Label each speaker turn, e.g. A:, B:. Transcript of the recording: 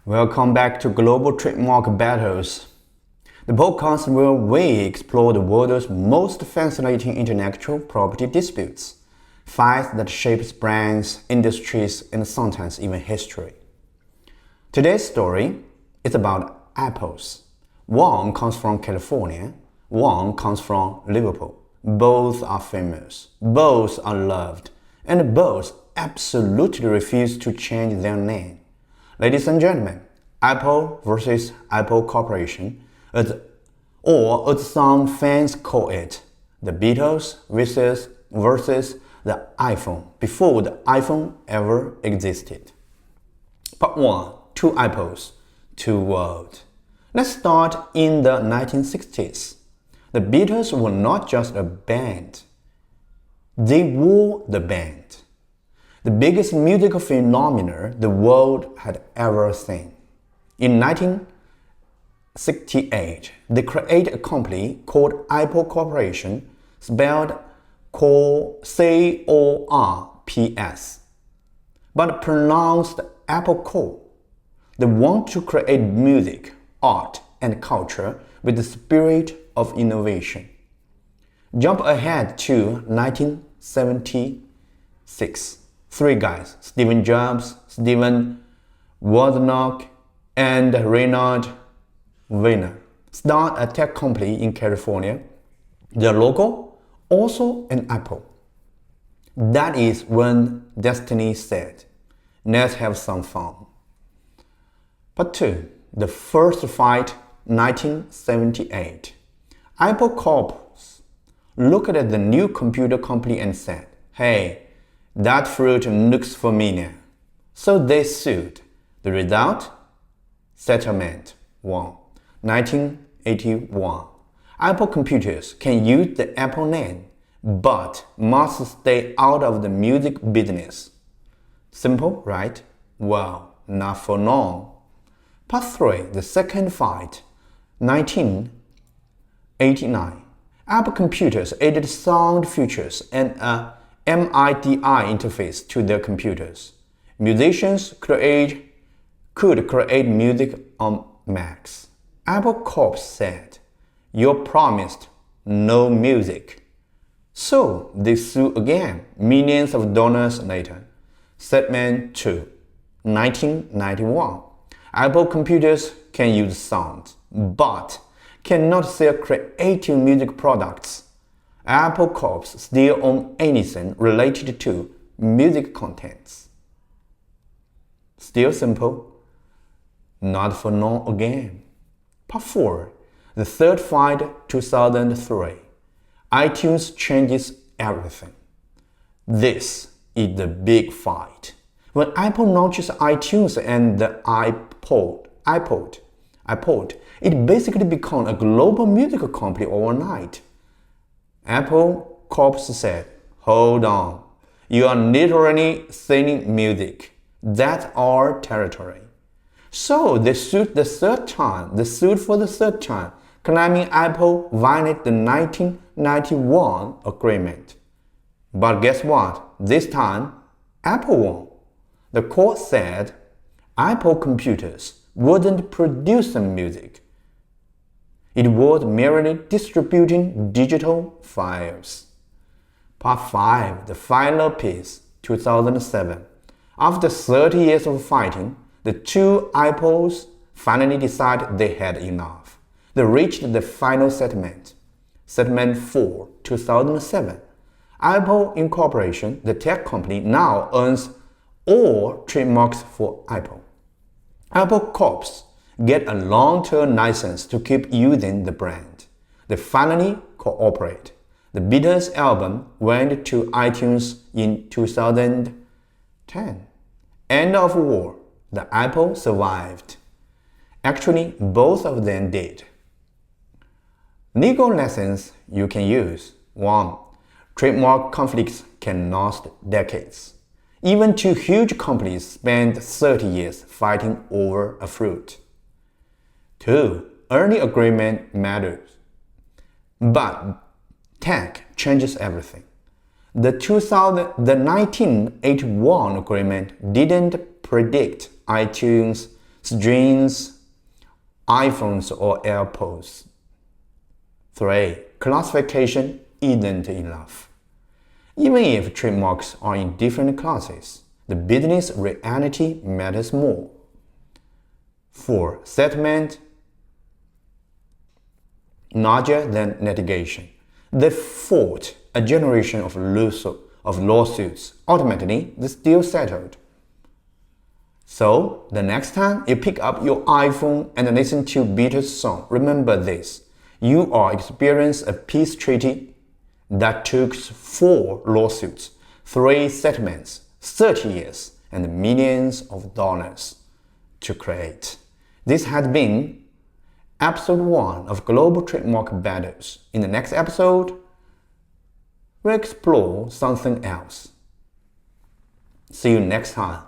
A: Welcome back to Global Trademark Battles, the podcast where we explore the world's most fascinating intellectual property disputes, fights that shape brands, industries, and sometimes even history. Today's story is about apples. One comes from California, one comes from Liverpool. Both are famous, both are loved, and both absolutely refuse to change their name. Ladies and gentlemen, Apple versus Apple Corporation, or as some fans call it, the Beatles versus the iPhone before the iPhone ever existed. Part 1. Two apples, two worlds. Let's start in the 1960s. The Beatles were not just a band, they were the band. The biggest musical phenomenon the world had ever seen. In 1968, they created a company called Apple Corporation, spelled C-O-R-P-S, but pronounced Apple Co. They want to create music, art, and culture with the spirit of innovation. Jump ahead to 1976. Three guys, Steve Jobs, Steven Wozniak, and Reinhard Wiener, start a tech company in California. Their logo, also an apple. That is when destiny said, let's have some fun. Part 2. The first fight, 1978. Apple Corp looked at the new computer company and said, hey, that fruit looks familiar. So they sued. The result? Settlement 1. 1981. Apple computers can use the Apple name, but must stay out of the music business. Simple, right? Well, not for long. Part 3. The second fight, 1989. Apple computers added sound features and a MIDI interface to their computers. Musicians could create music on Macs. Apple Corp said, "You promised no music." So they sued again, millions of dollars later. Settlement 2, 1991. Apple computers can use sound, but cannot sell creative music products. Apple Corp still own anything related to music contents. Still simple? Not for long again. Part 4. The third fight, 2003. iTunes changes everything. This is the big fight. When Apple launches iTunes and the iPod, it basically becomes a global music company overnight. Apple Corp said, hold on, you are literally selling music. That's our territory. So they sued for the third time, claiming Apple violated the 1991 agreement. But guess what? This time, Apple won. The court said Apple computers wouldn't produce the music. It was merely distributing digital files. Part 5. The final piece, 2007. After 30 years of fighting, the two Apples finally decided they had enough. They reached the final settlement. Settlement 4, 2007. Apple Incorporation, the tech company, now owns all trademarks for Apple. Apple Corp get a long-term license to keep using the brand. They finally cooperate. The Beatles album went to iTunes in 2010. End of war. The Apple survived. Actually, both of them did. Legal lessons you can use. 1. Trademark conflicts can last decades. Even two huge companies spend 30 years fighting over a fruit. 2. Early agreement matters. But tech changes everything. The 1981 agreement didn't predict iTunes' jeans, iPhones or AirPods. 3. Classification isn't enough. Even if trademarks are in different classes, the business reality matters more. 4. Settlement larger than litigation. They fought a generation of lawsuits. Ultimately, they still settled. So, the next time you pick up your iPhone and listen to Beatles' song, remember this. You are experiencing a peace treaty that took 4 lawsuits, 3 settlements, 30 years, and millions of dollars to create. This has been episode 1 of Global Trademark Battles. In the next episode, we'll explore something else. See you next time.